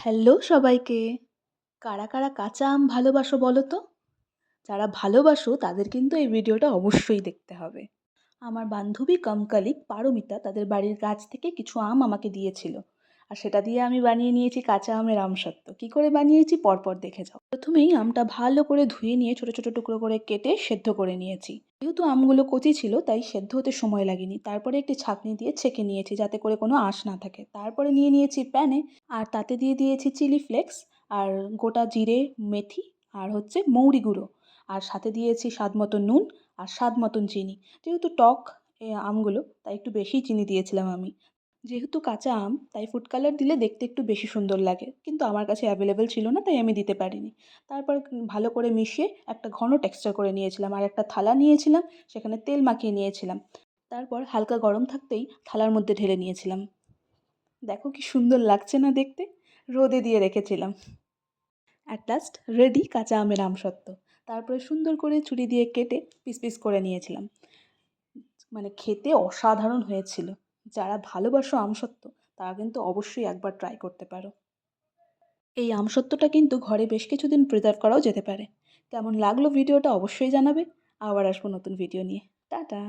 Hello সবাইকে। কারা, কারা কাঁচা আম ভালোবাসো বলো তো? যারা ভালোবাসো তাদের কিন্তু এই ভিডিওটা অবশ্যই দেখতে হবে। আমার বান্ধবী কাম কলিগ পারমিতা তাদের বাড়ির গাছ থেকে কিছু আম আমাকে দিয়েছিল। আর সেটা দিয়ে আমি বানিয়ে নিয়েছি কাঁচা আমের আমসত্ত্ব। কী করে বানিয়েছি পরপর দেখে যাও। প্রথমেই আমটা ভালো করে ধুয়ে নিয়ে ছোট, ছোট টুকরো করে কেটে সেদ্ধ করে নিয়েছি। যেহেতু আমগুলো কচি ছিল তাই সেদ্ধ হতে সময় লাগেনি। তারপরে একটি ছাঁকনি দিয়ে ছেঁকে নিয়েছি যাতে করে কোনো আঁশ না থাকে। তারপরে নিয়ে নিয়েছি প্যানে আর তাতে দিয়ে দিয়েছি চিলি ফ্লেক্স আর গোটা জিরে, মেথি আর হচ্ছে মৌরি গুঁড়ো। আর সাথে দিয়েছি স্বাদ মতো নুন আর স্বাদ মতন চিনি। যেহেতু টক আমগুলো তাই একটু বেশিই চিনি দিয়েছিলাম আমি। যেহেতু কাঁচা আম তাই ফুড কালার দিলে দেখতে একটু বেশি সুন্দর লাগে, কিন্তু আমার কাছে অ্যাভেলেবেল ছিল না তাই আমি দিতে পারিনি। তারপর ভালো করে মিশিয়ে একটা ঘন টেক্সচার করে নিয়েছিলাম আর একটা থালা নিয়েছিলাম, সেখানে তেল মাখিয়ে নিয়েছিলাম। তারপর হালকা গরম থাকতেই থালার মধ্যে ঢেলে নিয়েছিলাম। দেখো কি সুন্দর লাগছে না দেখতে। রোদে দিয়ে রেখেছিলাম। অ্যাট লাস্ট রেডি কাঁচা আমের আমসত্ত্ব। তারপরে সুন্দর করে ছুরি দিয়ে কেটে পিস পিস করে নিয়েছিলাম। মানে খেতে অসাধারণ হয়েছিল। যারা ভালোবাসো আমসত্ত্ব তারা কিন্তু অবশ্যই একবার ট্রাই করতে পারো। এই আমসত্ত্বটা কিন্তু ঘরে বেশ কিছুদিন প্রিজার্ভ করাও যেতে পারে। কেমন লাগলো ভিডিওটা অবশ্যই জানাবে। আবার আসবো নতুন ভিডিও নিয়ে। টাটা।